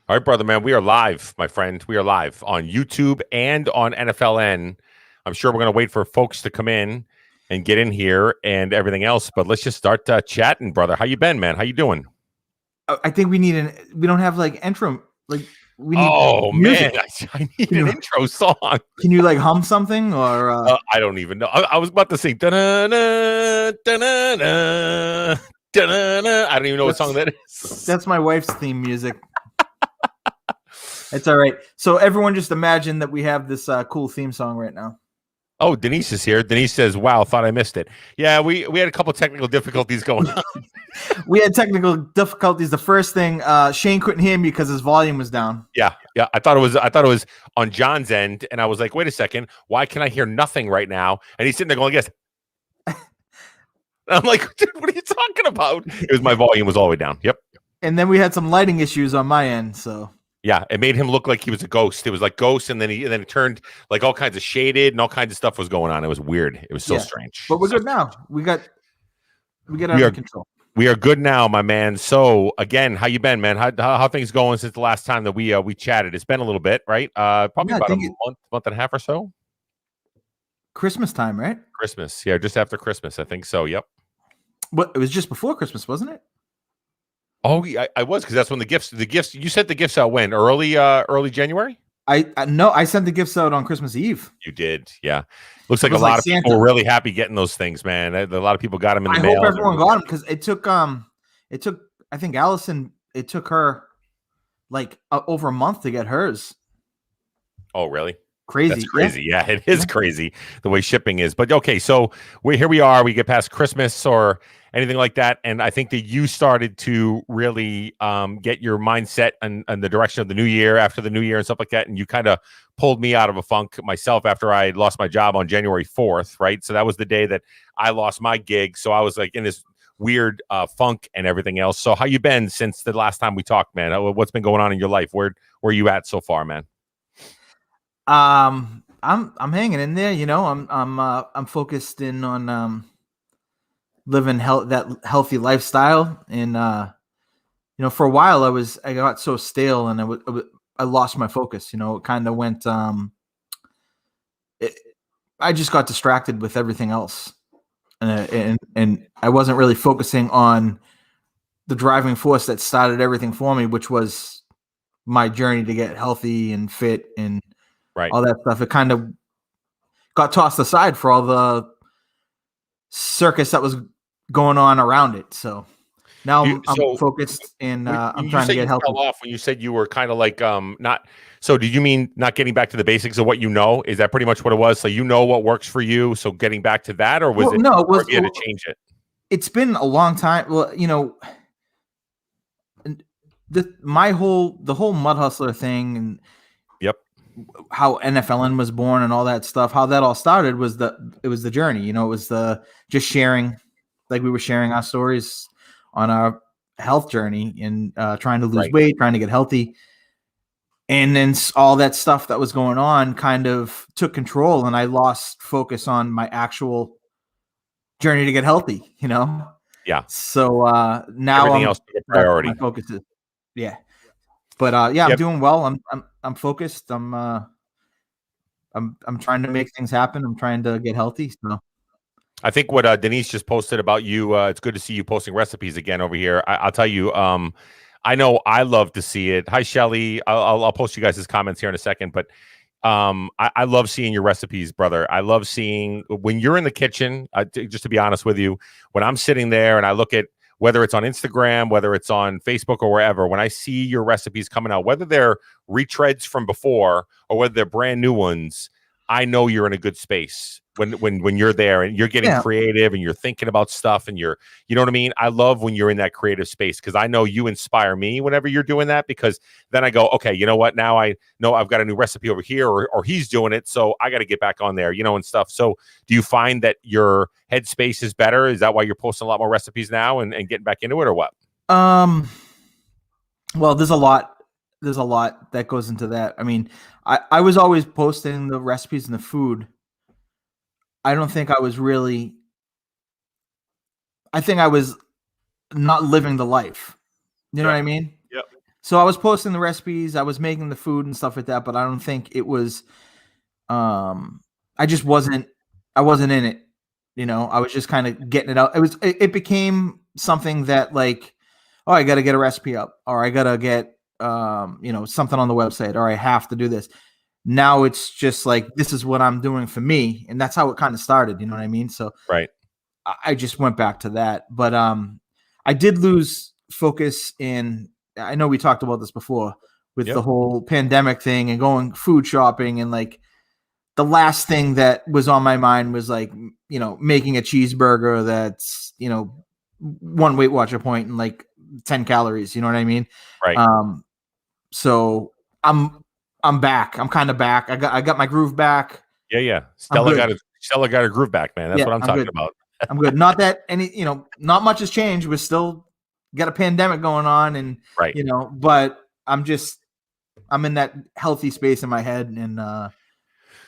All right, brother, man. We are live, my friend. We are live on YouTube and on NFLN. I'm sure we're going to wait for folks to come in and get in here and everything else. But let's just start chatting, brother. How you been, man? How you doing? I think we need we don't have like intro. Like we need Oh, music. man. I need an intro song. Can you like hum something or? I don't even know. I was about to sing. Da-na-na, da-na-na, da-na-na. I don't even know what song that is. That's my wife's theme music. It's all right. So everyone just imagine that we have this cool theme song right now. Oh, Denise is here. Denise says, wow, thought I missed it. Yeah, we had a couple technical difficulties going on. We had technical difficulties. The first thing, Shane couldn't hear me because his volume was down. Yeah. I thought it was on John's end, and I was like, wait a second, why can I hear nothing right now? And he's sitting there going, yes. I'm like, dude, what are you talking about? It was my volume was all the way down. Yep. And then we had some lighting issues on my end, so. Yeah, it made him look like he was a ghost. It was like ghost, and then it turned like all kinds of shaded and all kinds of stuff was going on. It was weird. It was so strange. But we're good now. We got under control. We are good now, my man. So again, how you been, man? How things going since the last time that we chatted? It's been a little bit, right? Probably about a month and a half or so. Christmas time, right? Christmas, yeah, just after Christmas, I think so. Yep. But it was just before Christmas, wasn't it? Oh, I was, because that's when the gifts. You sent the gifts out when? Early January? No, I sent the gifts out on Christmas Eve. You did, yeah. Looks like a lot of people were really happy getting those things, man. A lot of people got them in the mail. I hope everyone got them, because it took I think Allison, it took her like over a month to get hers. Oh, really? Crazy. That's crazy. Yeah, it is crazy the way shipping is. But okay, so here we are. We get past Christmas or anything like that, and I think that you started to really get your mindset and the direction of the new year after the new year and stuff like that. And you kind of pulled me out of a funk myself after I lost my job on January 4th, right? So that was the day that I lost my gig. So I was like in this weird funk and everything else. So how you been since the last time we talked, man? What's been going on in your life? Where are you at so far, man? I'm hanging in there, you know. I'm focused in on living that healthy lifestyle, and you know, for a while I got so stale, and I lost my focus. You know, it kind of went. I just got distracted with everything else, and I wasn't really focusing on the driving force that started everything for me, which was my journey to get healthy and fit and. Right. All that stuff. It kind of got tossed aside for all the circus that was going on around it. So now I'm focused, and I'm trying to get healthy. Fell off when you said you were kind of like not. So did you mean not getting back to the basics of what you know? Is that pretty much what it was? So you know what works for you. So getting back to that, or was it? No, it was. You had to change it. It's been a long time. Well, you know, the whole Mud Hustler thing, and yep. How NFLN was born and all that stuff, how that all started was it was the journey, you know, it was the just sharing, like we were sharing our stories on our health journey and trying to lose weight, trying to get healthy. And then all that stuff that was going on kind of took control, and I lost focus on my actual journey to get healthy, you know? Yeah. So now everything else is a priority. My focus is, yeah. But I'm doing well. I'm focused. I'm trying to make things happen. I'm trying to get healthy. So I think what Denise just posted about you, it's good to see you posting recipes again over here. I'll tell you, I know I love to see it. Hi, Shelly. I'll post you guys' comments here in a second, but I love seeing your recipes, brother. I love seeing when you're in the kitchen, just to be honest with you, when I'm sitting there and I look at whether it's on Instagram, whether it's on Facebook or wherever, when I see your recipes coming out, whether they're retreads from before or whether they're brand new ones, I know you're in a good space when you're there and you're getting creative and you're thinking about stuff and you know what I mean? I love when you're in that creative space, because I know you inspire me whenever you're doing that, because then I go, okay, you know what? Now I know I've got a new recipe over here or he's doing it, so I got to get back on there, you know, and stuff. So do you find that your headspace is better? Is that why you're posting a lot more recipes now and getting back into it, or what? Well, there's a lot that goes into that. I mean, I was always posting the recipes and the food. I don't think I was really. I think I was not living the life. You know what I mean? Yep. So I was posting the recipes, I was making the food and stuff like that, but I don't think it was I just wasn't in it. I was just kind of getting it out. It became something that like, oh, I got to get a recipe up, or I got to get something on the website, or I have to do this. Now it's just like, this is what I'm doing for me, and that's how it kind of started. You know what I mean? So Right. I just went back to that, but I did lose focus in. I know we talked about this before with the Yep. whole pandemic thing and going food shopping, and like the last thing that was on my mind was like, making a cheeseburger that's, one Weight Watcher point and like 10 calories. You know what I mean? Right. So I'm back. I'm kind of back. I got my groove back. Yeah. Yeah. I'm good. Stella got her groove back, man. That's Yeah, what I'm talking good. about. I'm good. Not that not much has changed. We're still got a pandemic going on, and Right. but I'm in that healthy space in my head, and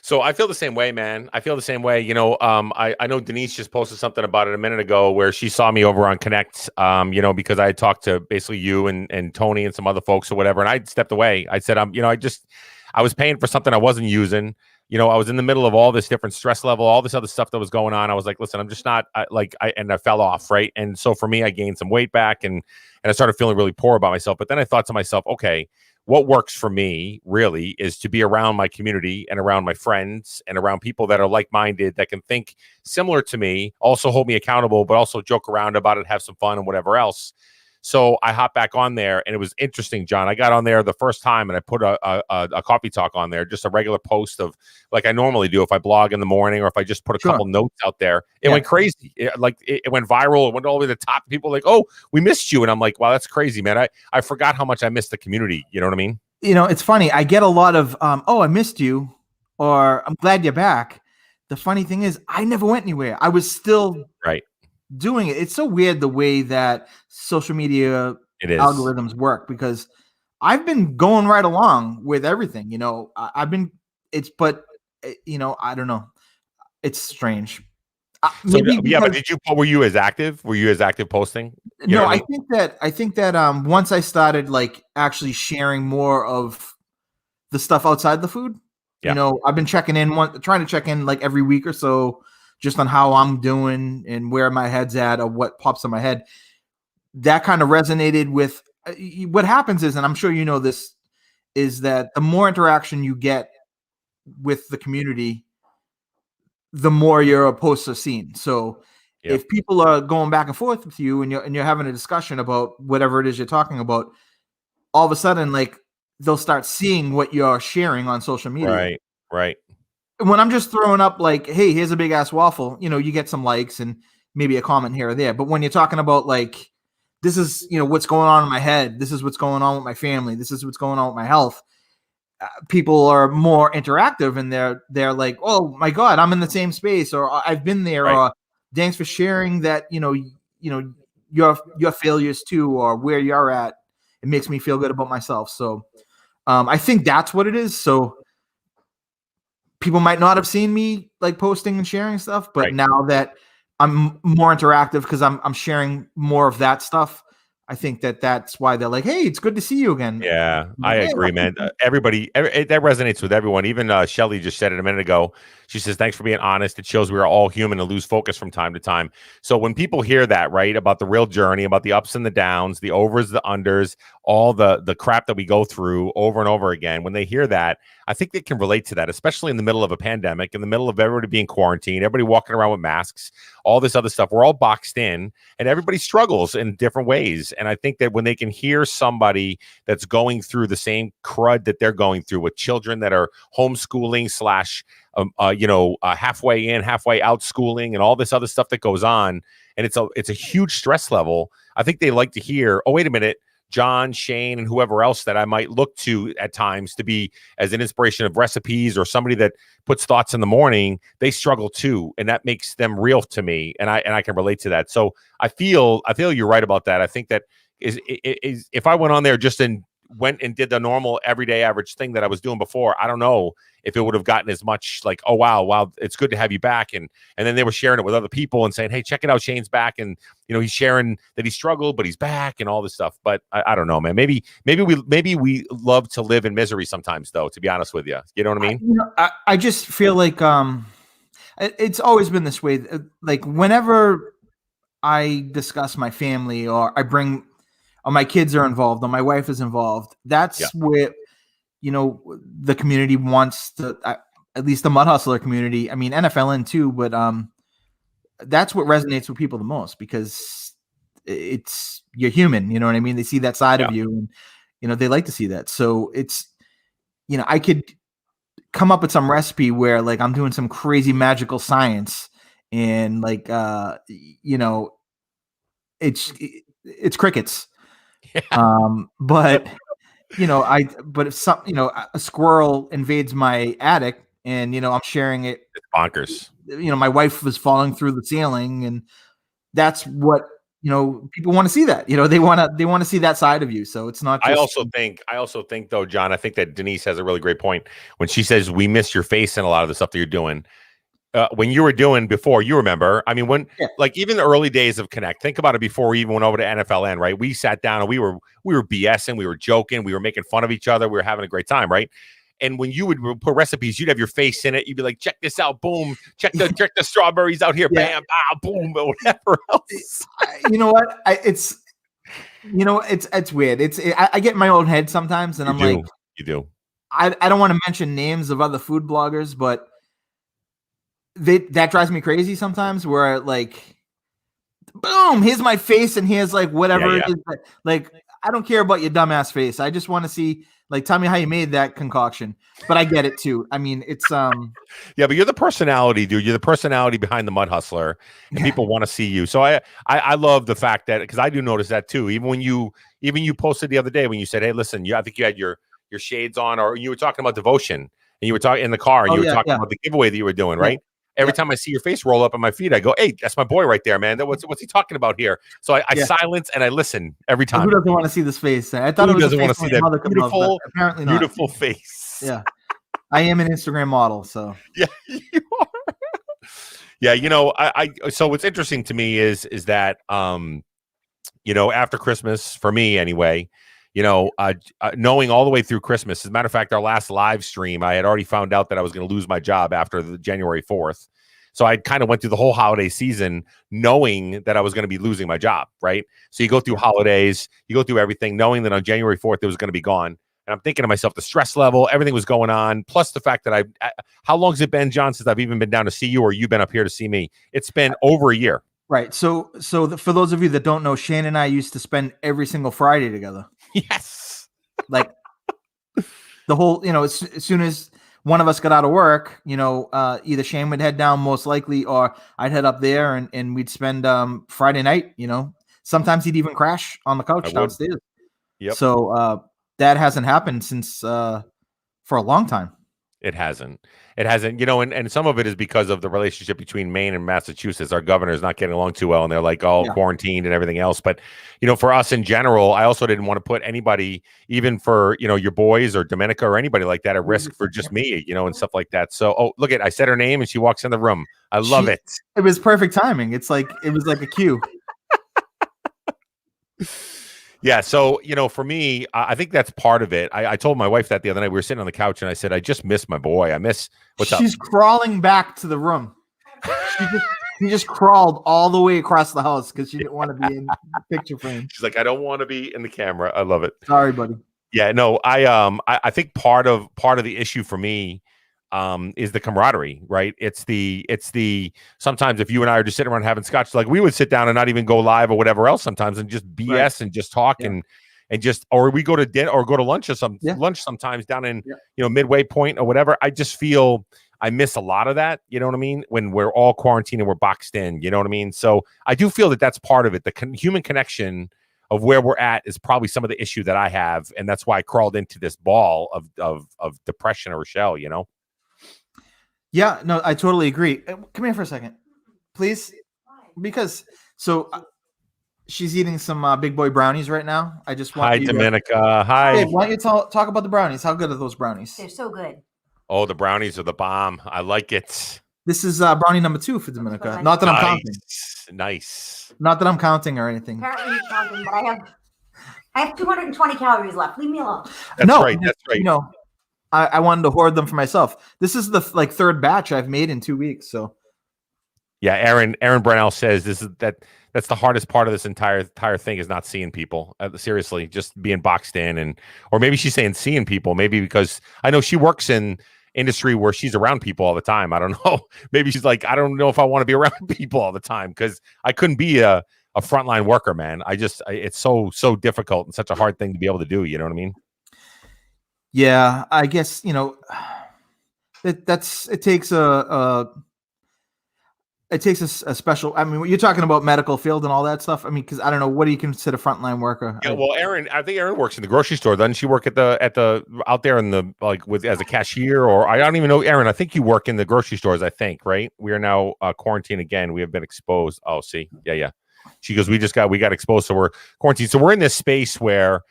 So I feel the same way, man. I feel the same way. I know Denise just posted something about it a minute ago where she saw me over on Connect, because I had talked to basically you and Tony and some other folks or whatever. And I stepped away. I said, I was paying for something I wasn't using. I was in the middle of all this different stress level, all this other stuff that was going on. I was like, listen, I'm just not and I fell off. Right. And so for me, I gained some weight back and I started feeling really poor about myself. But then I thought to myself, okay, what works for me really is to be around my community and around my friends and around people that are like-minded, that can think similar to me, also hold me accountable, but also joke around about it, have some fun and whatever else. So I hopped back on there and it was interesting, John. I got on there the first time and I put a coffee talk on there, just a regular post of like I normally do if I blog in the morning or if I just put a couple notes out there. It went crazy. It went viral. It went all the way to the top. People were like, oh, we missed you. And I'm like, wow, that's crazy, man. I forgot how much I missed the community. You know what I mean? It's funny. I get a lot of, oh, I missed you, or I'm glad you're back. The funny thing is I never went anywhere. I was still right doing it. It's so weird the way that social media algorithms work, because I've been going right along with everything. I've been, but I don't know. It's strange. But were you as active? Were you as active posting? No, I think that once I started like actually sharing more of the stuff outside the food, I've been trying to check in like every week or so, just on how I'm doing and where my head's at or what pops in my head. That kind of resonated with what happens is, and I'm sure you know this, is that the more interaction you get with the community, the more your posts are seen. So if people are going back and forth with you and you're having a discussion about whatever it is you're talking about, all of a sudden, like, they'll start seeing what you're sharing on social media. Right. When I'm just throwing up like, hey, here's a big ass waffle, you get some likes and maybe a comment here or there. But when you're talking about like, this is, what's going on in my head, this is what's going on with my family, this is what's going on with my health, people are more interactive and they're like, oh my God, I'm in the same space, or I've been there, or thanks for sharing that, your failures too, or where you're at. It makes me feel good about myself. So I think that's what it is. So people might not have seen me like posting and sharing stuff, but now that I'm more interactive because I'm sharing more of that stuff, I think that's why they're like, hey, it's good to see you again. Yeah, I agree, man. Everybody, that resonates with everyone. Even Shelly just said it a minute ago. She says, thanks for being honest. It shows we are all human and lose focus from time to time. So when people hear that, right, about the real journey, about the ups and the downs, the overs, the unders, all the crap that we go through over and over again, when they hear that, I think they can relate to that, especially in the middle of a pandemic, in the middle of everybody being quarantined, everybody walking around with masks, all this other stuff. We're all boxed in and everybody struggles in different ways. And I think that when they can hear somebody that's going through the same crud that they're going through with children that are homeschooling / halfway in, halfway out schooling and all this other stuff that goes on, and it's a huge stress level. I think they like to hear, oh, wait a minute, John, Shane, and whoever else that I might look to at times to be as an inspiration of recipes or somebody that puts thoughts in the morning, they struggle too. And that makes them real to me. And I can relate to that. So I feel you're right about that. I think that is if I went on there just in went and did the normal everyday average thing that I was doing before, I don't know if it would have gotten as much like, oh wow, it's good to have you back. And then they were sharing it with other people and saying, hey, check it out, Shane's back. And he's sharing that he struggled, but he's back and all this stuff. But I don't know, man. Maybe we love to live in misery sometimes, though, to be honest with you. You know what I mean? I just feel like it's always been this way. Like whenever I discuss my family or I bring, or my kids are involved or my wife is involved, that's where, the community wants to, at least the Mud Hustler community. I mean, NFLN too, but that's what resonates with people the most because you're human. You know what I mean? They see that side of you and, they like to see that. So it's, I could come up with some recipe where like I'm doing some crazy magical science and like, it's crickets. But but if a squirrel invades my attic and, I'm sharing it, it's bonkers. My wife was falling through the ceiling and that's what, people want to see that, they want to see that side of you. So it's not just, I also think though, John, I think that Denise has a really great point when she says we miss your face and a lot of the stuff that you're doing. When you were doing before, you remember, I mean, when like even the early days of Connect, think about it before we even went over to NFLN, right? We sat down and we were BSing, we were joking, we were making fun of each other, we were having a great time, right? And when you would put recipes, you'd have your face in it. You'd be like, check this out, boom, check the strawberries out here, bam, boom, whatever else. You know what? It's weird. I get in my own head sometimes and you do. I don't want to mention names of other food bloggers, but that drives me crazy sometimes where like, boom, here's my face and here's like whatever it is. Like, I don't care about your dumbass face. I just want to see, like, tell me how you made that concoction. But I get it too. I mean, it's yeah, but you're the personality, dude. You're the personality behind the Mud Hustler, and people want to see you. So I love the fact that, because I do notice that too. Even you posted the other day when you said, hey, listen, I think you had your shades on, or you were talking about devotion, and you were talking in the car, and you were talking about the giveaway that you were doing, right? Every time I see your face roll up on my feed, I go, hey, that's my boy right there, man. What's he talking about here? So I silence and I listen every time. Who doesn't want to see this face? I thought Who doesn't want to see that beautiful face? Yeah. I am an Instagram model, so. Yeah, you are. Yeah, so what's interesting to me is that, after Christmas, for me anyway, knowing all the way through Christmas. As a matter of fact, our last live stream, I had already found out that I was going to lose my job after the January 4th. So I kind of went through the whole holiday season knowing that I was going to be losing my job, right? So you go through holidays, you go through everything, knowing that on January 4th, it was going to be gone. And I'm thinking to myself, the stress level, everything was going on. Plus the fact that how long has it been, John, since I've even been down to see you, or you've been up here to see me? It's been over a year. Right. So for those of you that don't know, Shane and I used to spend every single Friday together. Yes. Like the whole, as soon as one of us got out of work, either Shane would head down most likely, or I'd head up there and we'd spend Friday night, sometimes he'd even crash on the couch downstairs. Yep. So that hasn't happened since for a long time. It hasn't, and some of it is because of the relationship between Maine and Massachusetts. Our governor is not getting along too well, and they're like all quarantined and everything else. But, for us in general, I also didn't want to put anybody, even for, your boys or Dominica or anybody like that, at risk for just me, and stuff like that. So, look I said her name and she walks in the room. I love it. It was perfect timing. It was like a cue. Yeah. So, for me, I think that's part of it. I told my wife that the other night. We were sitting on the couch and I said, I just miss my boy. What's up? She's crawling back to the room. She just crawled all the way across the house because she didn't want to be in the picture frame. She's like, I don't want to be in the camera. I love it. Sorry, buddy. Yeah, no, I think part of the issue for me is the camaraderie, right? It's the sometimes if you and I are just sitting around having scotch, like we would sit down and not even go live or whatever else sometimes and just BS and just talk and just, or we go to dinner or go to lunch or lunch sometimes down in Midway Point or whatever. I just feel I miss a lot of that. You know what I mean? When we're all quarantined and we're boxed in, you know what I mean? So I do feel that that's part of it. The human connection of where we're at is probably some of the issue that I have, and that's why I crawled into this ball of depression or shell. Yeah, no, I totally agree. Come here for a second, please. Because She's eating some big boy brownies right now. I just want Hi, you to, Dominica. Hi. babe, why don't you talk about the brownies? How good are those brownies? They're so good. Oh, the brownies are the bomb. I like it. This is brownie number 2 for Dominica. Nice. Not that I'm counting. Nice. Not that I'm counting or anything. Apparently he's counting, but I have 220 calories left. Leave me alone. That's right. That's right. You know, I wanted to hoard them for myself. This is the third batch I've made in 2 weeks. So Yeah, Aaron Brunel says that's the hardest part of this entire thing is not seeing people. Seriously, just being boxed in, or maybe she's saying seeing people. Maybe because I know she works in industry where she's around people all the time. I don't know. Maybe she's like, I don't know if I want to be around people all the time because I couldn't be a frontline worker, man. It's so difficult and such a hard thing to be able to do. You know what I mean? yeah, I guess it takes a special. I mean, you're talking about medical field and all that stuff. I mean, because I don't know, what do you consider frontline worker? Yeah, well, I think Aaron works in the grocery store. Doesn't she work at the out there in the as a cashier? Or I don't even know, Aaron. I think you work in the grocery stores. I think, right? We are now quarantined again. We have been exposed. Oh, see, yeah. She goes, we got exposed, so we're quarantined. So we're in this space where.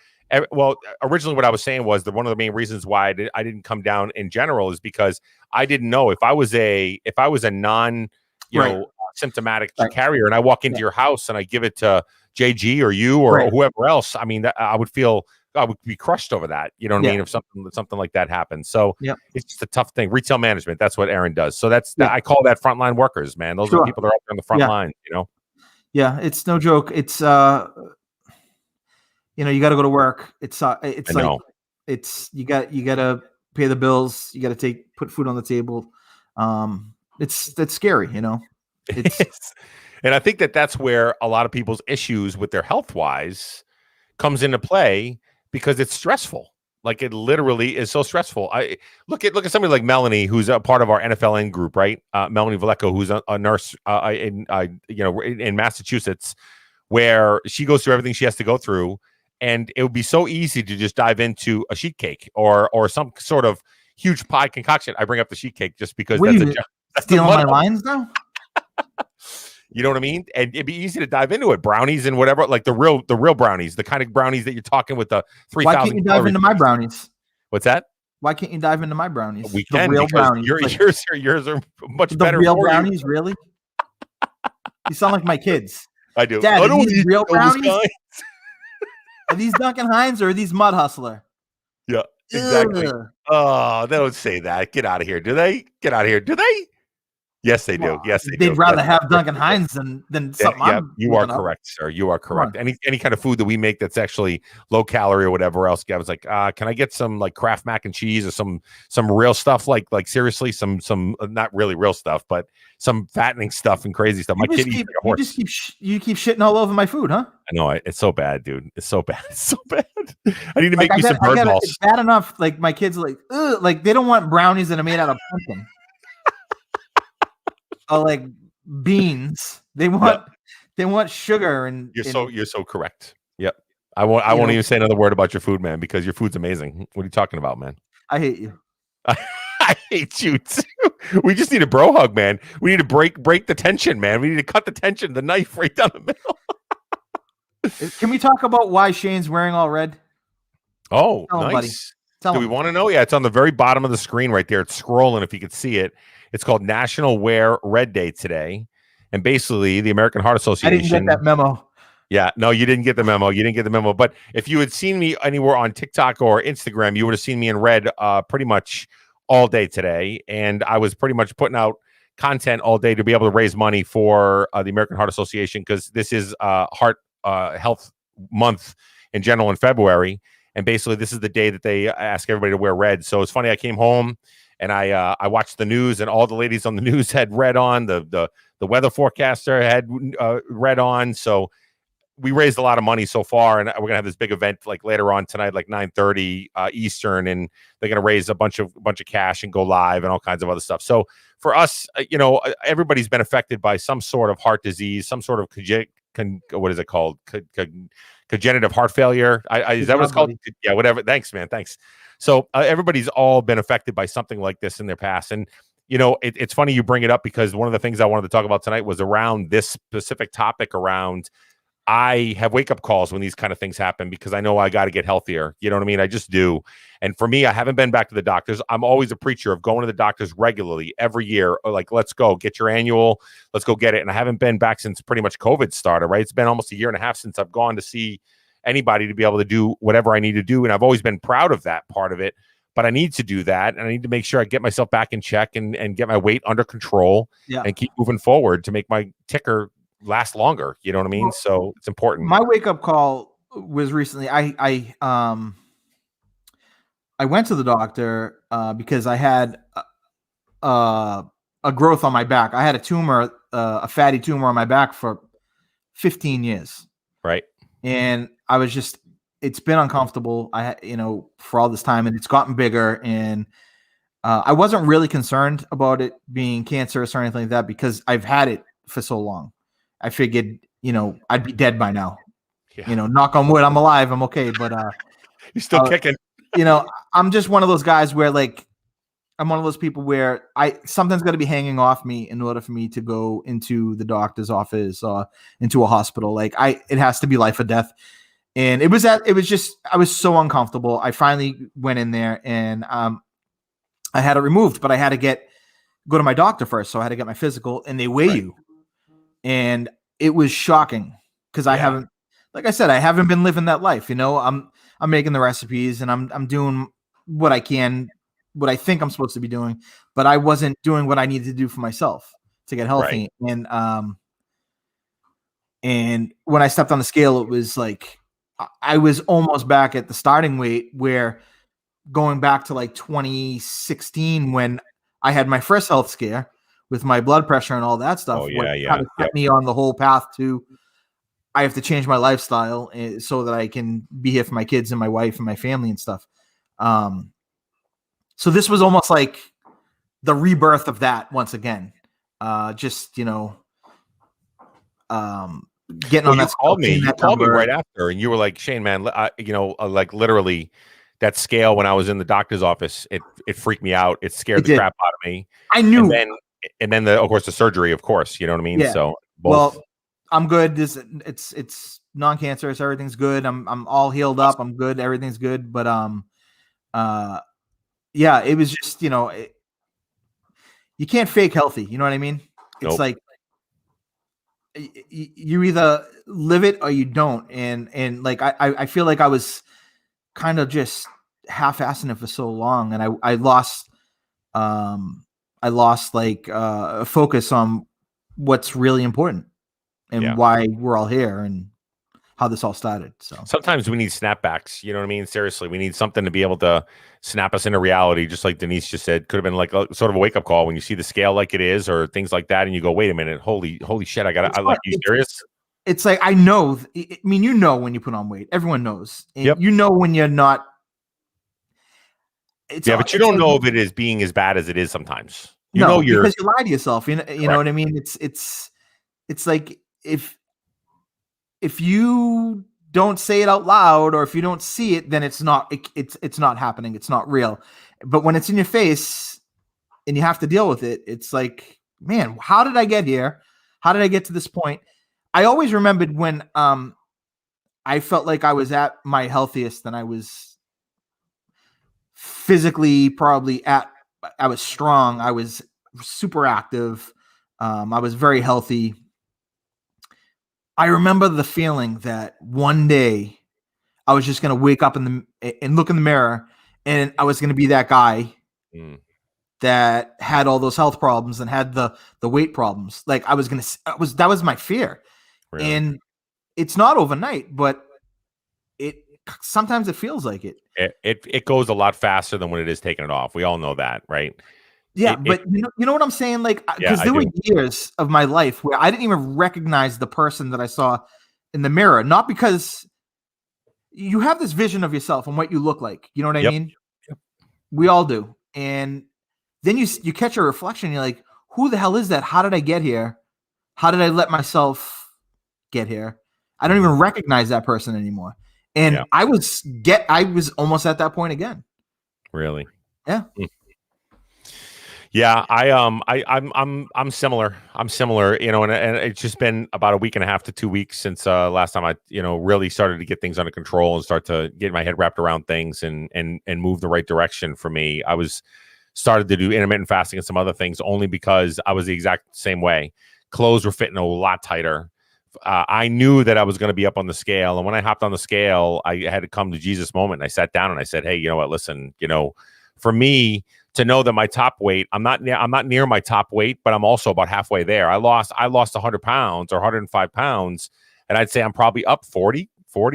Well, originally what I was saying was that one of the main reasons why I didn't come down in general is because I didn't know if I was a non symptomatic carrier and I walk into your house and I give it to JG or you or whoever else. I mean, I would be crushed over that. You know what I mean? If something like that happens. So it's just a tough thing. Retail management. That's what Aaron does. So I call that frontline workers, man. Those are the people that are up there on the front line, you know? Yeah. It's no joke. It's, you got to go to work. It's like, you got to pay the bills. You got to put food on the table. That's scary, It's and I think that's where a lot of people's issues with their health wise comes into play because it's stressful. Like it literally is so stressful. I look at somebody like Melanie, who's a part of our NFLN group, right? Melanie Valleco, who's a nurse in Massachusetts, where she goes through everything she has to go through. And it would be so easy to just dive into a sheet cake or some sort of huge pie concoction. I bring up the sheet cake just because that's stealing my lines now. You know what I mean? And it'd be easy to dive into it. Brownies and whatever, like the real brownies, the kind of brownies that you're talking with the 3,000. Why can't you dive into my brownies? What's that? Why can't you dive into my brownies? We can, real brownies. Yours are much better. The real brownies, really? You sound like my kids. I do. Dad, are these real brownies? Are these Duncan Hines or are these Mud Hustler? Yeah, exactly. Ugh. Oh, they don't say that. Get out of here. Do they? Get out of here. Do they? Yes, they do. Yes, they do. They'd rather have Duncan Hines than something. Yeah, you are correct, sir. You are correct. Any kind of food that we make that's actually low calorie or whatever else, Gavin's like, can I get some like Kraft mac and cheese or some real stuff? Like seriously, some not really real stuff, but some fattening stuff and crazy stuff. My kid eats like a horse. You keep shitting all over my food, huh? I know it's so bad, dude. It's so bad. It's so bad. I need to make you some bird balls. It's bad enough. Like my kids are like, ugh, like they don't want brownies that are made out of pumpkin. Or like beans. They want sugar and you're so correct. Yep. I won't even say another word about your food, man, because your food's amazing. What are you talking about, man? I hate you. I hate you too. We just need a bro hug, man. We need to break the tension, man. We need to cut the tension, the knife right down the middle. Can we talk about why Shane's wearing all red? Oh, nice. Do we want to know? Yeah, it's on the very bottom of the screen right there. It's scrolling if you could see it. It's called National Wear Red Day today. And basically, the American Heart Association. I didn't get that memo. Yeah, no, you didn't get the memo. You didn't get the memo. But if you had seen me anywhere on TikTok or Instagram, you would have seen me in red pretty much all day today. And I was pretty much putting out content all day to be able to raise money for the American Heart Association because this is Heart Health Month in general in February. And basically, this is the day that they ask everybody to wear red. So it's funny. I came home and I watched the news, and all the ladies on the news had red on. The weather forecaster had red on. So we raised a lot of money so far, and we're gonna have this big event like later on tonight, like 9:30 Eastern, and they're gonna raise a bunch of cash and go live and all kinds of other stuff. So for us, everybody's been affected by some sort of heart disease, some sort of what is it called? Congenitive heart failure. Is that what it's called? Yeah, whatever. Thanks, man. Thanks. So everybody's all been affected by something like this in their past. And, it's funny you bring it up because one of the things I wanted to talk about tonight was around this specific topic around I have wake up calls when these kind of things happen because I know I got to get healthier. You know what I mean? I just do. And for me, I haven't been back to the doctors. I'm always a preacher of going to the doctors regularly every year. Or like, let's go get your annual. Let's go get it. And I haven't been back since pretty much COVID started, right? It's been almost a year and a half since I've gone to see anybody to be able to do whatever I need to do. And I've always been proud of that part of it. But I need to do that. And I need to make sure I get myself back in check and get my weight under control and keep moving forward to make my ticker last longer. You know what I mean? So it's important. My wake up call was recently. I went to the doctor because I had a growth on my back. I had a tumor, a fatty tumor on my back for 15 years. Right. And I was just, it's been uncomfortable. For all this time, and it's gotten bigger. And I wasn't really concerned about it being cancerous or anything like that because I've had it for so long. I figured, I'd be dead by now. Yeah. Knock on wood, I'm alive. I'm okay. But you're still kicking. I'm just one of those guys where I'm one of those people where something's got to be hanging off me in order for me to go into the doctor's office or into a hospital. It has to be life or death. And I was so uncomfortable. I finally went in there and I had it removed, but I had to go to my doctor first. So I had to get my physical, and they weigh you. And it was shocking because I haven't been living that life. I'm making the recipes and I'm doing what I can, what I think I'm supposed to be doing, but I wasn't doing what I needed to do for myself to get healthy. Right. And when I stepped on the scale, it was like I was almost back at the starting weight, where going back to 2016 when I had my first health scare with my blood pressure and all that stuff. Kind of set me on the whole path to, I have to change my lifestyle so that I can be here for my kids and my wife and my family and stuff. So this was almost like the rebirth of that once again. Getting on that. You called me right after, and you were like, Shane, man, literally that scale when I was in the doctor's office, it freaked me out. It scared the crap out of me. I knew. And then of course the surgery, of course, you know what I mean? Yeah. So both. Well, I'm good. It's non-cancerous. Everything's good. I'm all healed up. I'm good. Everything's good. But it was just, you can't fake healthy. You know what I mean? It's like you either live it or you don't. And I feel like I was kind of just half-assing it for so long, and I lost focus on what's really important and why we're all here and how this all started. So sometimes we need snapbacks, you know what I mean? Seriously, we need something to be able to snap us into reality. Just like Denise just said, could have been like a sort of a wake up call when you see the scale like it is, or things like that. And you go, wait a minute, holy shit. I like, you serious? It's like, I know, when you put on weight, everyone knows, and when you're not. But you don't know if it is being as bad as it is sometimes. Because you lie to yourself. You know what I mean? It's like if you don't say it out loud, or if you don't see it, then it's not happening. It's not real. But when it's in your face and you have to deal with it, it's like, man, how did I get here? How did I get to this point? I always remembered when I felt like I was at my healthiest, and I was physically I was strong. I was super active. I was very healthy. I remember the feeling that one day I was just going to wake up and look in the mirror, and I was going to be that guy that had all those health problems and had the weight problems. Like that was my fear. Really? And it's not overnight, but sometimes it feels like it. It goes a lot faster than when it is taking it off. We all know that, right? Yeah, but you know what I'm saying? Like, because there were years of my life where I didn't even recognize the person that I saw in the mirror. Not because you have this vision of yourself and what you look like. You know what I mean? Yep. We all do. And then you catch a reflection. And you're like, who the hell is that? How did I get here? How did I let myself get here? I don't even recognize that person anymore. And I was almost at that point again. Really? Yeah. Yeah, I'm similar. I'm similar, and it's just been about a week and a half to 2 weeks since last time I, really started to get things under control and start to get my head wrapped around things and move the right direction for me. I was started to do intermittent fasting and some other things only because I was the exact same way. Clothes were fitting a lot tighter. I knew that I was going to be up on the scale, and when I hopped on the scale, I had to come to Jesus moment. And I sat down and I said, "Hey, you know what? Listen, for me." To know that my top weight, I'm not near my top weight, but I'm also about halfway there. I lost 100 pounds or 105 pounds, and I'd say I'm probably up 40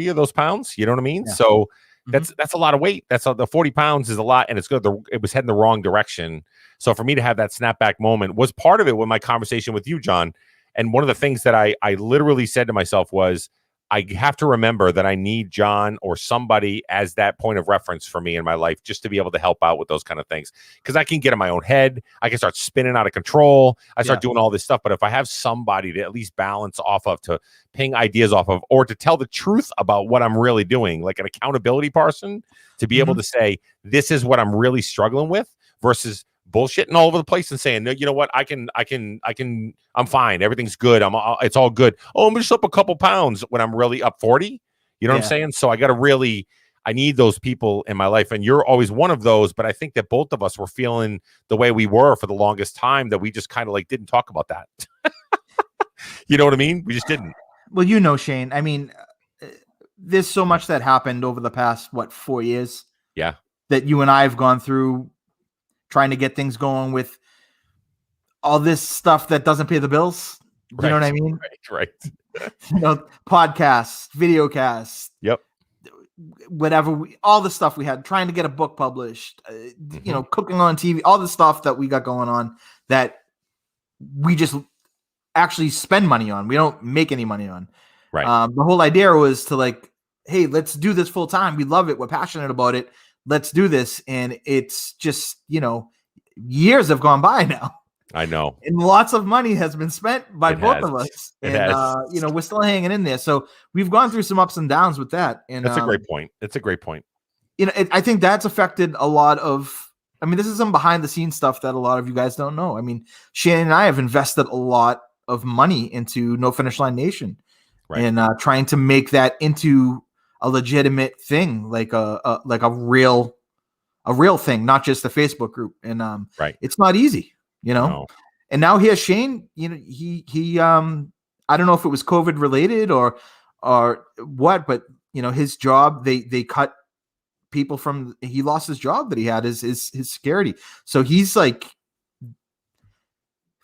of those pounds. You know what I mean? Yeah. So that's a lot of weight. The 40 pounds is a lot, and it's good. It was heading the wrong direction. So for me to have that snapback moment was part of it with my conversation with you, John. And one of the things that I literally said to myself was, I have to remember that I need John or somebody as that point of reference for me in my life, just to be able to help out with those kind of things. Because I can get in my own head. I can start spinning out of control. I start doing all this stuff. But if I have somebody to at least balance off of, to ping ideas off of, or to tell the truth about what I'm really doing, like an accountability person, to be able to say, this is what I'm really struggling with, versus bullshitting all over the place and saying, no, you know what? I'm fine. Everything's good. It's all good. Oh, I'm just up a couple pounds when I'm really up 40. You know what I'm saying? So I need those people in my life. And you're always one of those. But I think that both of us were feeling the way we were for the longest time, that we just kind of like didn't talk about that. You know what I mean? We just didn't. Well, Shane, I mean, there's so much that happened over the past, 4 years? Yeah. That you and I have gone through, trying to get things going with all this stuff that doesn't pay the bills. You know what I mean? Right. Podcasts, video casts. Yep. Whatever, all the stuff we had, trying to get a book published, cooking on TV, all the stuff that we got going on that we just actually spend money on. We don't make any money on. Right. The whole idea was to like, hey, let's do this full time. We love it. We're passionate about it. Let's do this. And it's just, years have gone by now. I know. And lots of money has been spent by both of us. And we're still hanging in there. So we've gone through some ups and downs with that. And that's a great point. It's a great point. I think that's affected a lot of, this is some behind the scenes stuff that a lot of you guys don't know. Shannon and I have invested a lot of money into No Finish Line Nation, and trying to make that into a legitimate thing, like a real thing, not just a Facebook group. And it's not easy, No. And now here's Shane, he I don't know if it was COVID related or what, but his job, they cut people from, he lost his job that he had, his security. So he's like,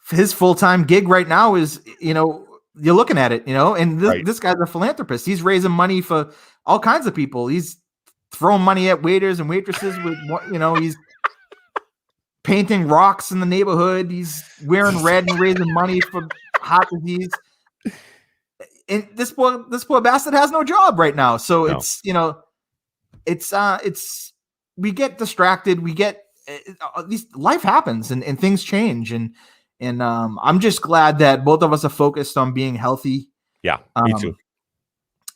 his full-time gig right now is, you're looking at it, and this guy's a philanthropist. He's raising money for all kinds of people. He's throwing money at waiters and waitresses with, he's painting rocks in the neighborhood. He's wearing red and raising money for heart disease. And this poor bastard has no job right now. So it's we get distracted. We get, at least life happens and things change. And I'm just glad that both of us are focused on being healthy. Yeah, me too.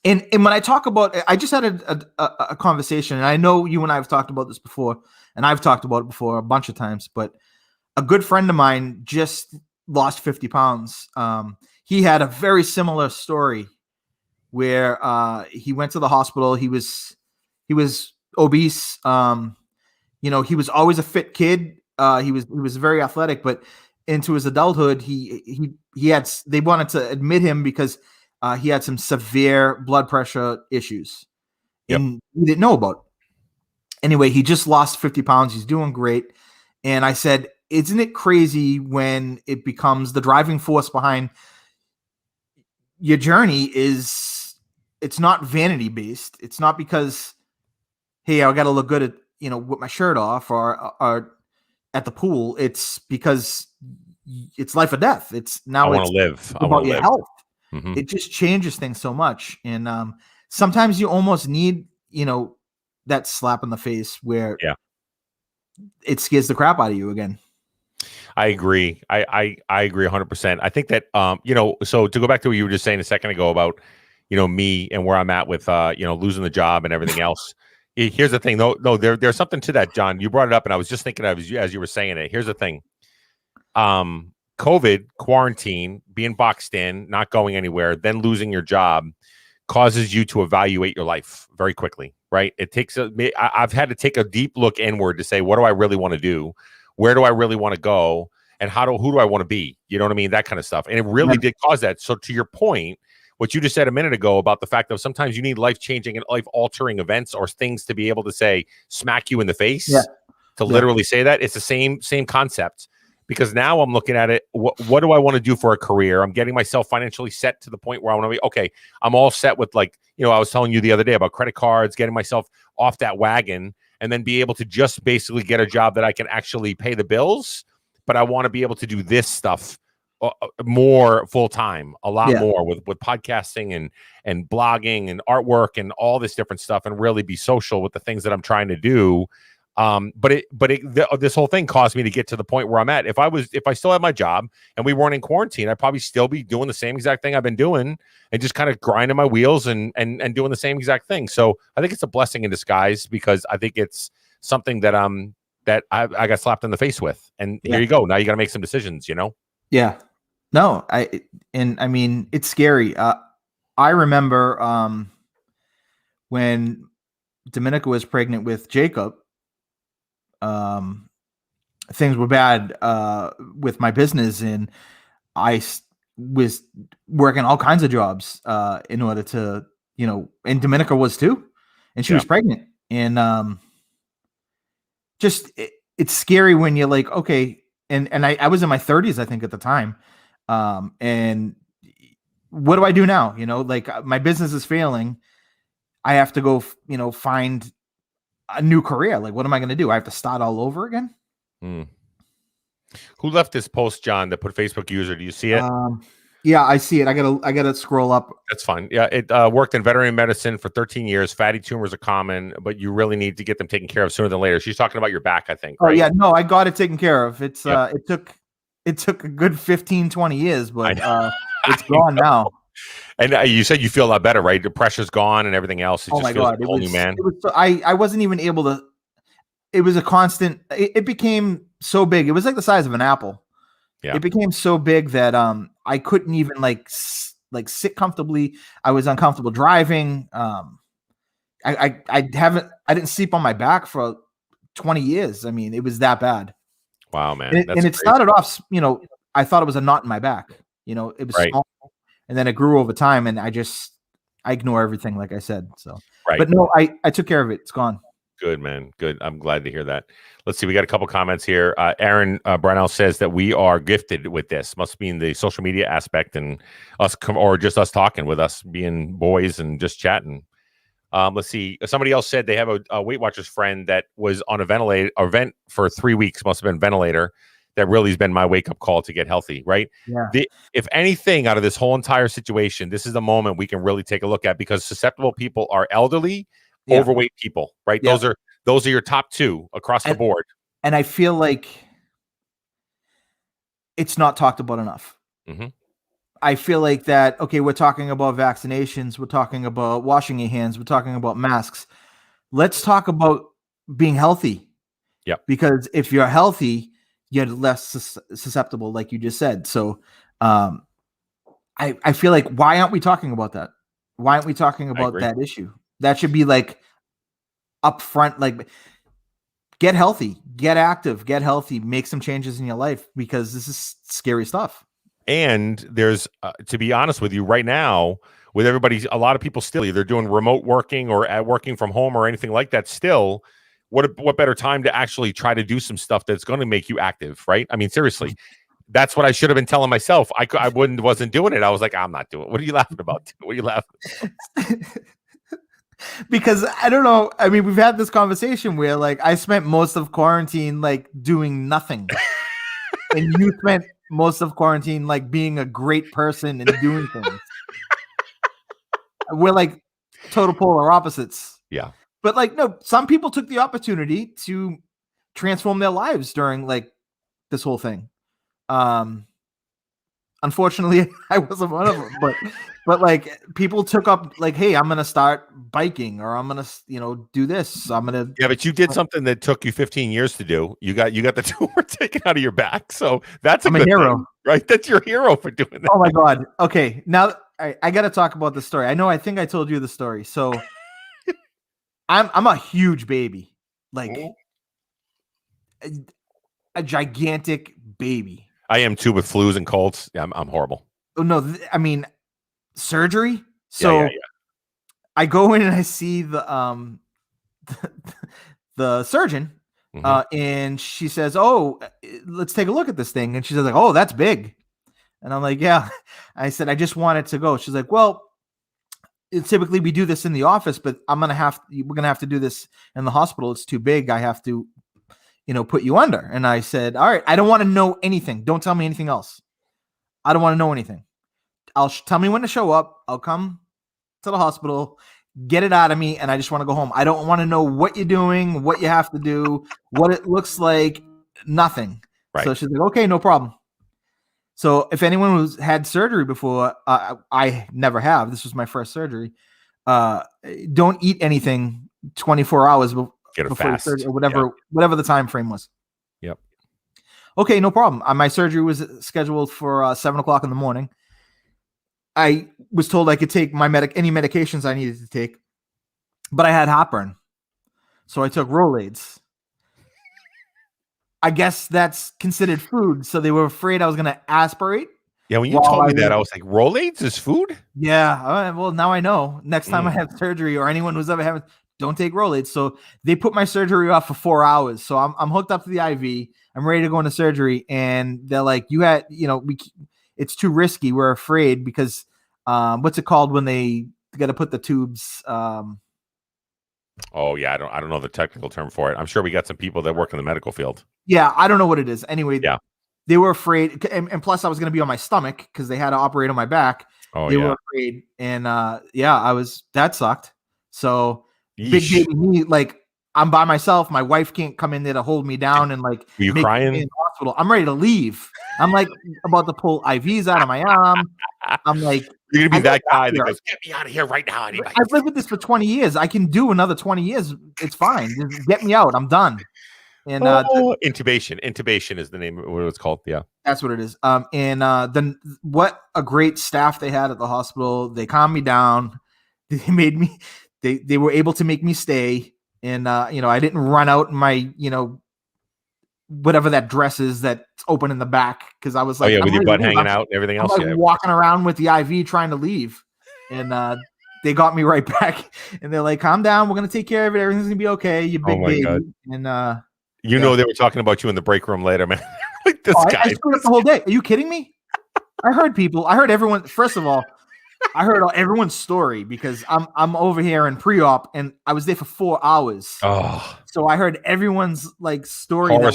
And when I talk about, I just had a conversation, and I know you and I have talked about this before, and I've talked about it before a bunch of times, but a good friend of mine just lost 50 pounds. He had a very similar story where he went to the hospital. He was obese. He was always a fit kid. He was very athletic, but into his adulthood, they wanted to admit him because he had some severe blood pressure issues, and he didn't know about it. Anyway, he just lost 50 pounds. He's doing great. And I said, isn't it crazy when it becomes the driving force behind your journey? It's not vanity based. It's not because, hey, I got to look good at, with my shirt off or at the pool. It's because it's life or death. I want to live. I want your live. Health. Mm-hmm. It just changes things so much. And sometimes you almost need, that slap in the face where it scares the crap out of you again. I agree. I agree 100%. I think that, so to go back to what you were just saying a second ago about, me and where I'm at with, losing the job and everything else. Here's the thing. No, there's something to that, John. You brought it up, and I was just thinking as you were saying it. Here's the thing. COVID, quarantine, being boxed in, not going anywhere, then losing your job causes you to evaluate your life very quickly, right? It takes I've had to take a deep look inward to say, what do I really want to do? Where do I really want to go? And who do I want to be? You know what I mean? That kind of stuff. And it really did cause that. So to your point, what you just said a minute ago about the fact that sometimes you need life-changing and life-altering events or things to be able to say, smack you in the face, to literally say that. It's the same concept. Because now I'm looking at it, what do I want to do for a career? I'm getting myself financially set to the point where I want to be, okay, I'm all set with, like, I was telling you the other day about credit cards, getting myself off that wagon, and then be able to just basically get a job that I can actually pay the bills. But I want to be able to do this stuff more full time, a lot more with podcasting and blogging and artwork and all this different stuff, and really be social with the things that I'm trying to do. This whole thing caused me to get to the point where I'm at. If I still had my job and we weren't in quarantine, I'd probably still be doing the same exact thing I've been doing and just kind of grinding my wheels and doing the same exact thing. So I think it's a blessing in disguise, because I think it's something that I got slapped in the face with. And here you go. Now you got to make some decisions, Yeah. No, I mean, it's scary. I remember when Dominica was pregnant with Jacob, things were bad with my business, and I was working all kinds of jobs in order to, and Dominica was too, and she was pregnant, and it's scary when you're like, okay, and I was in my 30s, I think, at the time, and what do I do now? Like, my business is failing. I have to go, find a new career. Like, what am I going to do? I have to start all over again. Who left this post, John, that put Facebook user? Do you see it? Yeah, I see it. I gotta scroll up. That's fine. Yeah, it worked in veterinary medicine for 13 years. Fatty tumors are common, but you really need to get them taken care of sooner than later. She's talking about your back, I think. Oh, right? yeah, no, I got it taken care of. It's it took a good 15, 20 years, but it's gone now. And you said you feel a lot better, right? The pressure's gone and everything else. It Oh just my feels God, like a whole new man. I wasn't even able to. It was a constant. It became so big. It was like the size of an apple. Yeah. It became so big that I couldn't even like sit comfortably. I was uncomfortable driving. I didn't sleep on my back for 20 years. I mean, it was that bad. Wow, man. And it started off, I thought it was a knot in my back. It was small, and then it grew over time, and I ignore everything, like I said. So, but no, I took care of it. It's gone. Good, man. Good. I'm glad to hear that. Let's see. We got a couple comments here. Aaron Brownell says that we are gifted with this. Must mean the social media aspect and us, or just us talking with us being boys and just chatting. Let's see. Somebody else said they have a Weight Watchers friend that was on a vent for 3 weeks. Must have been ventilator. That really has been my wake up call to get healthy, right? Yeah. If anything out of this whole entire situation, this is the moment we can really take a look at, because susceptible people are elderly, overweight people, right? Yeah. Those are your top two across the board. And I feel like it's not talked about enough. Mm-hmm. I feel like that, okay, we're talking about vaccinations, we're talking about washing your hands, we're talking about masks. Let's talk about being healthy. Yeah. Because if you're healthy, you're less susceptible, like you just said. So I feel like, why aren't we talking about that? Why aren't we talking about that issue? That should be like up front, like, get healthy, get active, get healthy, make some changes in your life, because this is scary stuff. And there's, to be honest with you, right now, with everybody, a lot of people still either doing remote working or working from home or anything like that. Still, what better time to actually try to do some stuff that's going to make you active, right? I mean, seriously, that's what I should have been telling myself. I wasn't doing it. I was like, I'm not doing it. What are you laughing about? What are you laughing about? Because I don't know. I mean, we've had this conversation where, like, I spent most of quarantine like doing nothing, and you spent most of quarantine like being a great person and doing things. We're like total polar opposites. Yeah. But like, no, some people took the opportunity to transform their lives during like this whole thing. Unfortunately, I wasn't one of them. But like people took up like, hey, I'm gonna start biking, or I'm gonna do this. I'm gonna. Yeah, but you did something that took you 15 years to do. You got the tumor taken out of your back, so that's a I'm a good hero. thing, right? That's your hero for doing that. Oh my god. Okay, now I got to talk about the story. I think I told you the story. So I'm a huge baby, like a gigantic baby. I am too with flus and colds. Yeah, I'm horrible. Oh no, I mean surgery. So Yeah. I go in and I see the the surgeon, and she says, "Oh, let's take a look at this thing." And she says, "Like, oh, that's big." And I'm like, "Yeah." I said, "I just want it to go." She's like, "Well, typically we do this in the office, but we're gonna have to do this in the hospital. It's too big. I have to, put you under." And I said, "All right, I don't want to know anything. Don't tell me anything else. I don't want to know anything. Tell me when to show up. I'll come to the hospital, get it out of me, and I just want to go home. I don't want to know what you're doing, what you have to do, what it looks like, nothing." Right. So she's like, "Okay, no problem." So if anyone who's had surgery before, I never have. This was my first surgery. Don't eat anything 24 hours before fast. surgery, or whatever the time frame was. Yep. Okay, no problem. My surgery was scheduled for 7:00 in the morning. I was told I could take any medications I needed to take, but I had heartburn, so I took Rolaids. I guess that's considered food, so they were afraid I was going to aspirate. Yeah, when you told me that, I was like, Rolaids is food? Yeah, well, now I know. Next time I have surgery, or anyone who's ever having, don't take Rolaids. So they put my surgery off for 4 hours. So I'm hooked up to the IV. I'm ready to go into surgery, and they're like, it's too risky. We're afraid because what's it called when they got to put the tubes? Oh yeah, I don't know the technical term for it. I'm sure we got some people that work in the medical field. Yeah, I don't know what it is. Anyway, yeah, they were afraid, and plus I was going to be on my stomach because they had to operate on my back. Oh, they were afraid, and that sucked. So Yeesh. Big baby me, like I'm by myself. My wife can't come in there to hold me down and like. Were you crying? Me in the hospital. I'm ready to leave. I'm like about to pull IVs out of my arm. I'm like, you're gonna be that guy that goes, "Get me out of here right now!" Anybody? I've lived with this for 20 years. I can do another 20 years. It's fine. Just get me out. I'm done. And intubation is the name of what it's called. Yeah, that's what it is. And then what a great staff they had at the hospital. They calmed me down. They made me. They were able to make me stay. And I didn't run out in my whatever that dress is that's open in the back, because I was like, with your butt hanging out and everything else. I'm like walking around with the IV trying to leave, and they got me right back. And they're like, "Calm down. We're gonna take care of it. Everything's gonna be okay. You big baby." God. And they were talking about you in the break room later, man. Like this guy. I screwed up the whole day. Are you kidding me? I heard everyone. First of all, I heard everyone's story because I'm over here in pre-op, and I was there for 4 hours. Oh, so I heard everyone's like story, horror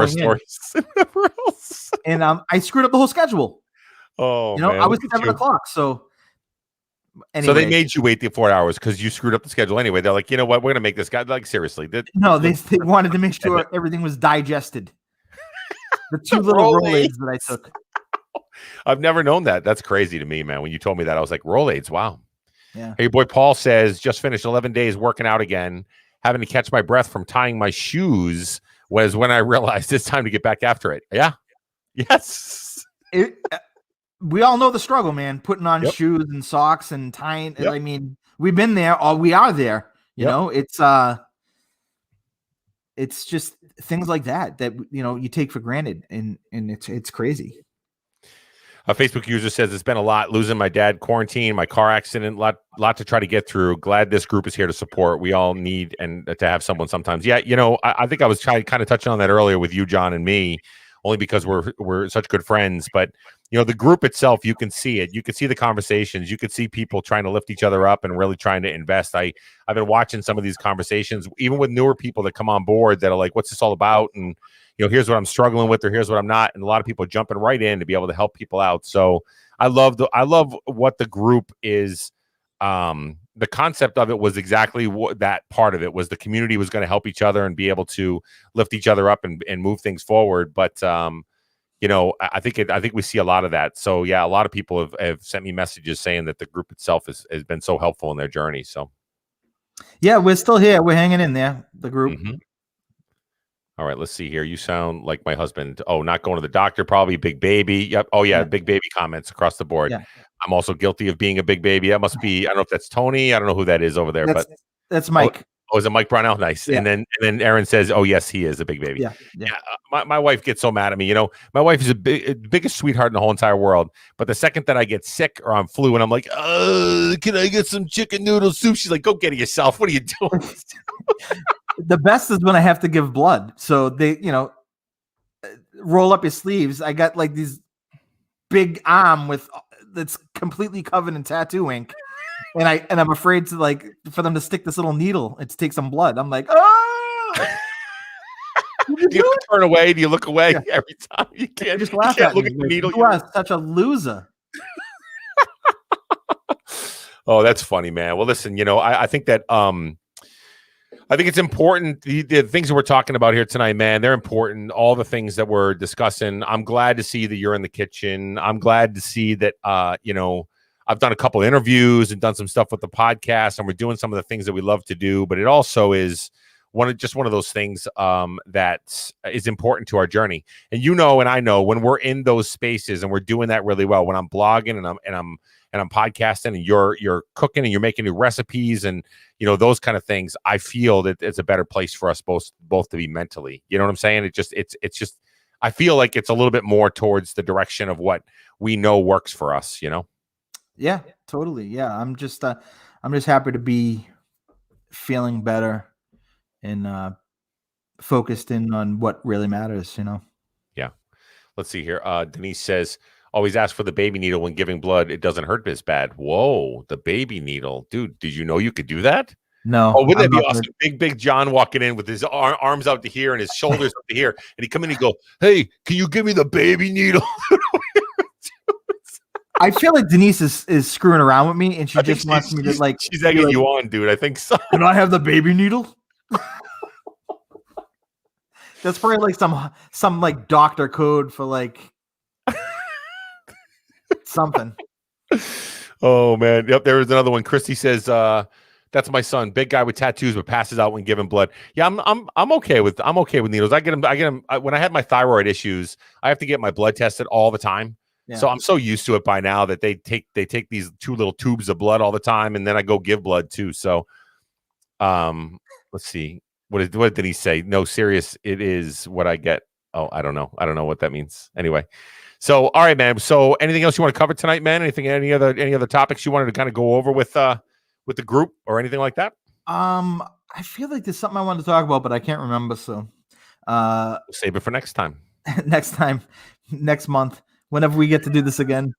stories, and I screwed up the whole schedule. Oh, man, I was 7:00. So anyway. So they made you wait the 4 hours because you screwed up the schedule anyway. They're like, you know what, we're gonna make this guy, like, seriously. They wanted to make sure everything was digested. The 2 little Rolaids that I took. I've never known that. That's crazy to me, man. When you told me that, I was like, Rolaids, wow. Yeah. Hey, boy, Paul says, just finished 11 days working out again. Having to catch my breath from tying my shoes was when I realized it's time to get back after it. Yeah. Yes. We all know the struggle, man. Putting on shoes and socks and tying. I mean, we've been there, or we are there. You know, it's just things like that you take for granted, and it's crazy. A Facebook user says, it's been a lot, losing my dad, quarantine, my car accident, lot to try to get through. Glad this group is here to support. We all need and to have someone sometimes. Yeah, I think I was kind of touching on that earlier with you, John, and me, only because we're such good friends. But the group itself, you can see it. You can see the conversations. You can see people trying to lift each other up and really trying to invest. I've been watching some of these conversations, even with newer people that come on board that are like, what's this all about? And here's what I'm struggling with, or here's what I'm not. And a lot of people jumping right in to be able to help people out. So I love what the group is. The concept of it was exactly that part of it was the community was going to help each other and be able to lift each other up and move things forward. But I think we see a lot of that. So yeah, a lot of people have sent me messages saying that the group itself has been so helpful in their journey. So yeah, we're still here. We're hanging in there. The group. mhm. All right, let's see here. You sound like my husband. Oh, not going to the doctor, probably big baby. Yep. Oh yeah, Yeah. big baby comments across the board. Yeah. I'm also guilty of being a big baby. That must be, I don't know if that's Tony. I don't know who that is over there, but That's Mike. Oh, is it Mike Brownell? Nice. Yeah. And then Aaron says, "Oh yes, he is a big baby." Yeah. My wife gets so mad at me. My wife is the biggest sweetheart in the whole entire world. But the second that I get sick or I'm flu, and I'm like, can I get some chicken noodle soup? She's like, "Go get it yourself. What are you doing?" The best is when I have to give blood. So they, roll up your sleeves. I got like these big arm that's completely covered in tattoo ink. And I'm afraid to for them to stick this little needle and to take some blood. I'm like, oh! Do you turn away? Do you look away every time? You can't just laugh at look me. at the needle. You are such a loser. Oh, that's funny, man. Well, listen, I think that I think it's important. The things that we're talking about here tonight, man, they're important. All the things that we're discussing. I'm glad to see that you're in the kitchen. I'm glad to see that I've done a couple interviews and done some stuff with the podcast, and we're doing some of the things that we love to do. But it also is one of those things that is important to our journey. And and I know when we're in those spaces and we're doing that really well. When I'm blogging and I'm podcasting, and you're cooking and you're making new recipes and those kind of things, I feel that it's a better place for us both to be mentally. You know what I'm saying? It's just I feel like it's a little bit more towards the direction of what we know works for us. Yeah, totally. Yeah, I'm just happy to be feeling better and focused in on what really matters. Yeah. Let's see here. Denise says, always ask for the baby needle when giving blood. It doesn't hurt as bad. Whoa, the baby needle, dude. Did you know you could do that? No. Oh, wouldn't that be awesome? Big John walking in with his arms out to here and his shoulders up to here, and he come in and go, "Hey, can you give me the baby needle?" I feel like Denise is screwing around with me, and she just wants me to She's egging you on, dude. I think so. Can I have the baby needle? That's probably some doctor code for something. Oh man, yep. There was another one. Christy says, "That's my son, big guy with tattoos, but passes out when given blood." Yeah, I'm okay with needles. I get them. When I had my thyroid issues, I have to get my blood tested all the time. Yeah. So I'm so used to it by now that they take these 2 little tubes of blood all the time, and then I go give blood too. So, let's see. What did he say? No, serious. It is what I get. Oh, I don't know. I don't know what that means. Anyway, so all right, man. So anything else you want to cover tonight, man? Any other topics you wanted to kind of go over with the group or anything like that? I feel like there's something I wanted to talk about, but I can't remember. So, save it for next time. Next month, whenever we get to do this again.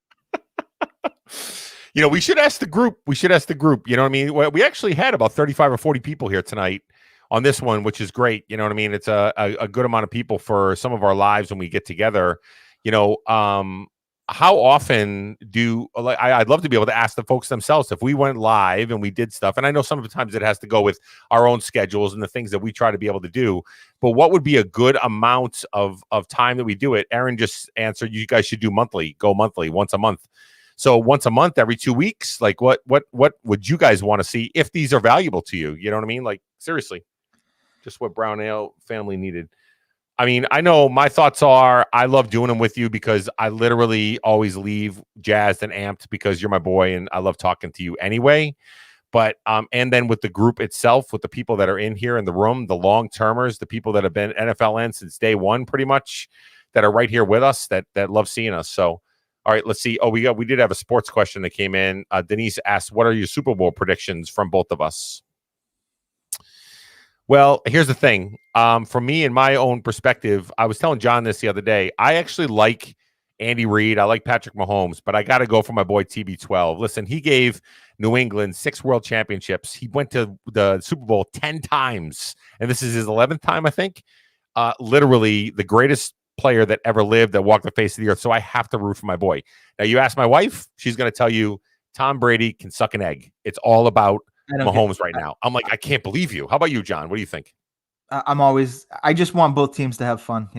We should ask the group. You know what I mean? We actually had about 35 or 40 people here tonight on this one, which is great. You know what I mean? It's a good amount of people for some of our lives when we get together. How often I'd love to be able to ask the folks themselves if we went live and we did stuff. And I know sometimes it has to go with our own schedules and the things that we try to be able to do. But what would be a good amount of time that we do it? Aaron just answered, you guys should do go monthly, once a month. So once a month, every 2 weeks, what would you guys want to see if these are valuable to you? You know what I mean? Seriously, just what Brown Ale family needed. I mean, I know my thoughts are I love doing them with you because I literally always leave jazzed and amped because you're my boy and I love talking to you anyway. But and then with the group itself, with the people that are in here in the room, the long-termers, the people that have been NFLN since day one, pretty much, that are right here with us, that love seeing us. So, all right, let's see. Oh, we did have a sports question that came in. Denise asked, "What are your Super Bowl predictions from both of us?" Well, here's the thing. From me and my own perspective, I was telling John this the other day. I actually like Andy Reid. I like Patrick Mahomes, but I got to go for my boy TB12. Listen, he gave New England 6 world championships. He went to the Super Bowl 10 times, and this is his 11th time, I think. Literally the greatest player that ever lived, that walked the face of the earth. So I have to root for my boy. Now, you ask my wife, she's going to tell you Tom Brady can suck an egg. It's all about Mahomes right now. I'm like, I can't believe you. How about you, John? What do you think? I just want both teams to have fun,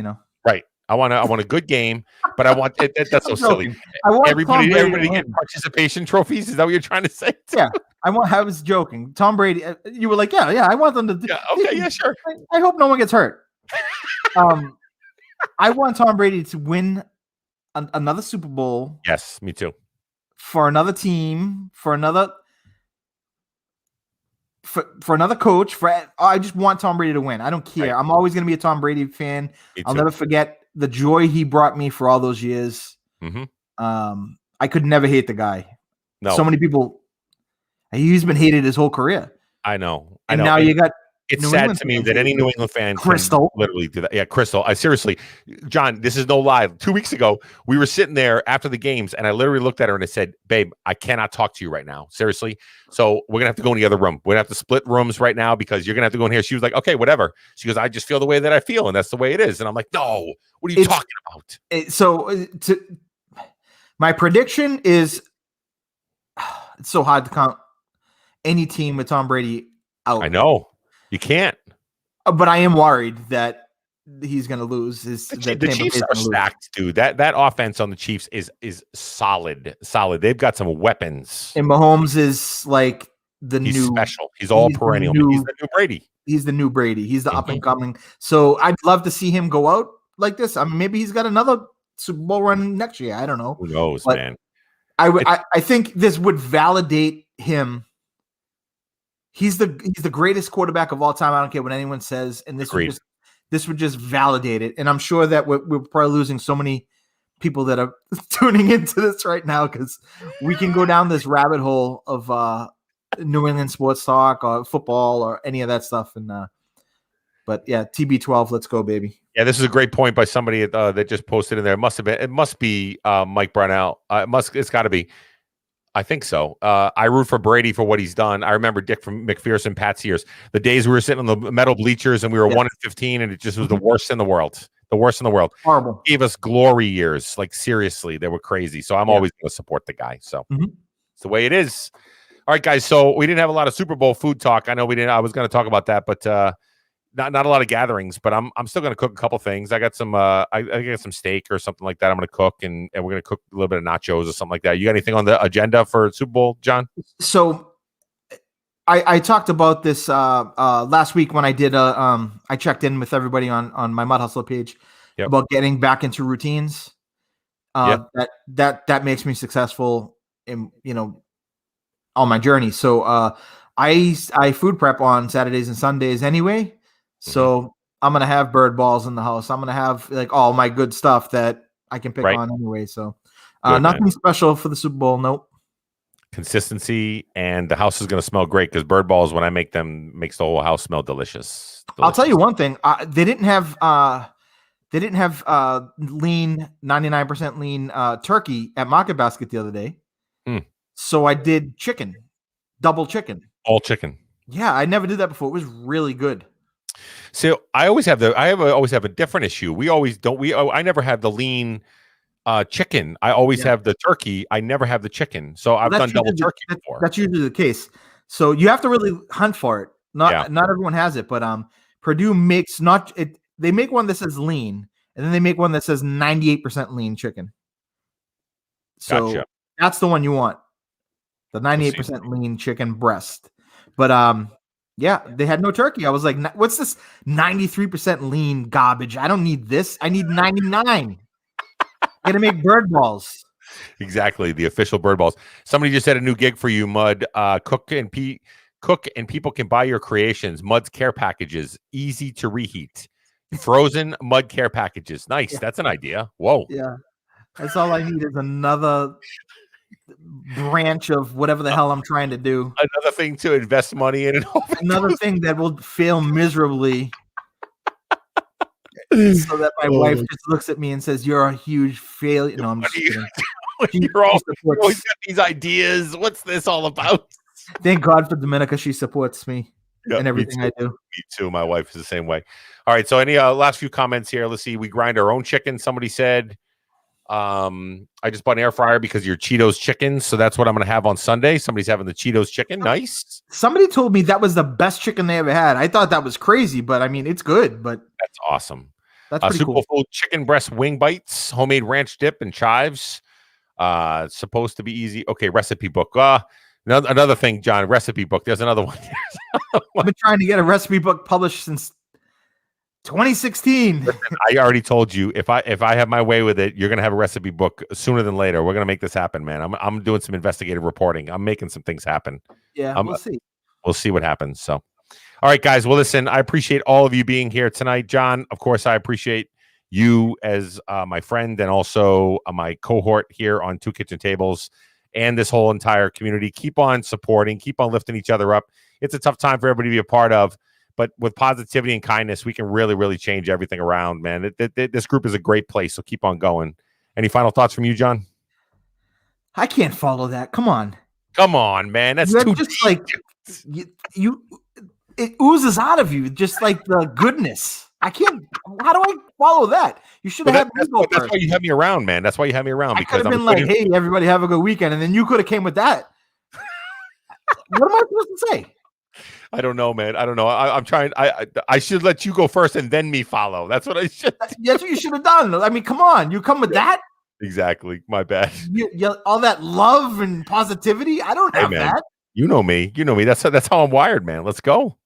Right. I want a good game, but I want that's so I'm silly. joking. I want Tom Everybody Brady to get win. participation trophies. Is that what you're trying to say? Yeah, I was joking. Tom Brady. You were like, yeah. I want them to. Yeah. Okay. Yeah. Sure. I hope no one gets hurt. I want Tom Brady to win another Super Bowl. Yes, me too. For another team, for another coach. I just want Tom Brady to win. I don't care. Right. I'm always going to be a Tom Brady fan. I'll never forget the joy he brought me for all those years. Mm-hmm. I could never hate the guy. No. So many people. He's been hated his whole career. I know. And now you got. It's sad to me that any New England fan Crystal can literally do that. Yeah, Crystal. I seriously, John, this is no lie. 2 weeks ago, we were sitting there after the games, and I literally looked at her and I said, "Babe, I cannot talk to you right now. Seriously. So we're gonna have to go in the other room. We're gonna have to split rooms right now because you're gonna have to go in here." She was like, "Okay, whatever." She goes, "I just feel the way that I feel, and that's the way it is." And I'm like, "No, what are you talking about?" My prediction is it's so hard to count any team with Tom Brady out. I know. You can't. But I am worried that he's going to lose. The Chiefs are stacked, dude. That offense on the Chiefs is solid. They've got some weapons. And Mahomes is like he's special. He's all perennial. He's the new Brady. He's the new Brady. He's the up and coming. So I'd love to see him go out like this. I mean, maybe he's got another Super Bowl run next year. I don't know. Who knows, man? I think this would validate him. He's the greatest quarterback of all time. I don't care what anyone says, and this would just validate it. And I'm sure that we're probably losing so many people that are tuning into this right now because we can go down this rabbit hole of New England sports talk or football or any of that stuff. And but yeah, TB12, let's go, baby. Yeah, this is a great point by somebody that just posted in there. It must be Mike Brownell. It's got to be. I think so. I root for Brady for what he's done. I remember Dick from McPherson, Pat's years. The days we were sitting on the metal bleachers and we were 1-15, and it just was the worst in the world. The worst in the world. Horrible. Gave us glory years. Like seriously, they were crazy. So I'm always going to support the guy. So it's the way it is. All right, guys. So we didn't have a lot of Super Bowl food talk. I know we didn't. I was going to talk about that, but not a lot of gatherings. But I'm still going to cook a couple things. I got some I got some steak or something like that. I'm going to cook, and we're going to cook a little bit of nachos or something like that. You got anything on the agenda for Super Bowl, John? So I talked about this last week when I did I checked in with everybody on my Mud Hustler page about getting back into routines. That makes me successful in on my journey. So I food prep on Saturdays and Sundays anyway. So I'm gonna have bird balls in the house. I'm gonna have like all my good stuff that I can pick on anyway. So nothing special for the Super Bowl. Nope. Consistency, and the house is gonna smell great because bird balls, when I make them, makes the whole house smell delicious. I'll tell you one thing. They didn't have lean 99% lean turkey at Market Basket the other day. So I did double chicken. All chicken. Yeah, I never did that before. It was really good. So I always have a different issue. I never have the lean chicken. I always have the turkey. I never have the chicken. So I've done double turkey before. That's usually the case. So you have to really hunt for it. Not everyone has it, but Purdue makes they make one that says lean, and then they make one that says 98% lean chicken. So that's the one you want. The 98% lean chicken breast. But they had no turkey. I was like, what's this 93% lean garbage? I don't need this. I need 99. Gonna make bird balls. Exactly, the official bird balls. Somebody just had a new gig for you, Mud. Cook and people can buy your creations. Mud's care packages, easy to reheat. Frozen Mud care packages. Nice. That's an idea. Whoa. Yeah. That's all I need is another branch of whatever the hell I'm trying to do. Another thing to invest money in. Another thing that will fail miserably. So that my wife just looks at me and says, "You're a huge failure." No, I'm just kidding. You're always got these ideas. What's this all about? Thank God for Dominica. She supports me in everything I do. Me too. My wife is the same way. All right. So any last few comments here. Let's see. We grind our own chicken. Somebody said, I just bought an air fryer because of your Cheetos chicken. So that's what I'm going to have on Sunday. Somebody's having the Cheetos chicken. Nice. Somebody told me that was the best chicken they ever had. I thought that was crazy, but I mean, it's good. But that's awesome. That's pretty Super cool. Full chicken breast wing bites, homemade ranch dip and chives. Supposed to be easy. Okay, recipe book. Another thing, John, recipe book. There's another one. I've been trying to get a recipe book published since 2016. Listen, I already told you if I have my way with it, you're gonna have a recipe book sooner than later. We're gonna make this happen, man. I'm doing some investigative reporting. I'm making some things happen. Yeah, we'll see. We'll see what happens. So, all right, guys. Well, listen, I appreciate all of you being here tonight, John. Of course, I appreciate you as my friend and also my cohort here on Two Kitchen Tables and this whole entire community. Keep on supporting, keep on lifting each other up. It's a tough time for everybody to be a part of, but with positivity and kindness, we can really, really change everything around, man. This group is a great place, so keep on going. Any final thoughts from you, John? I can't follow that. Come on. Come on, man. That's too just deep. like you. It oozes out of you, just like the goodness. I can't. How do I follow that? You should have had me go that's first. why you have me around, man. That's why you have me around. I could have been like, "Hey, everybody, have a good weekend," and then you could have came with that. What am I supposed to say? I don't know, man. I don't know. I'm trying. I should let you go first and then me follow. That's what I should. That's what you should have done. I mean, come on, you come with that. Exactly. My bad. All that love and positivity. I don't have that. You know me. You know me. That's how I'm wired, man. Let's go,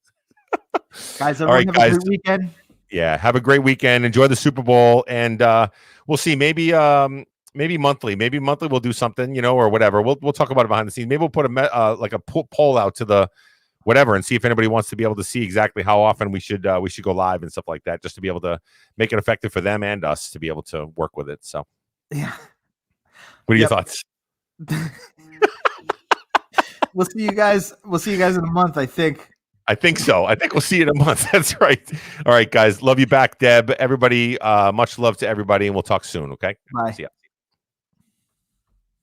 guys. Everyone have a great weekend. Yeah, have a great weekend. Enjoy the Super Bowl, and we'll see. Maybe monthly. Maybe monthly we'll do something, or whatever. We'll talk about it behind the scenes. Maybe we'll put a poll out to the whatever and see if anybody wants to be able to see exactly how often we should go live and stuff like that, just to be able to make it effective for them and us to be able to work with it. So, yeah. What are your thoughts? We'll see you guys. We'll see you guys in a month, I think. I think so. I think we'll see you in a month. That's right. All right, guys. Love you back, Deb. Everybody, much love to everybody, and we'll talk soon, okay? Bye. See ya.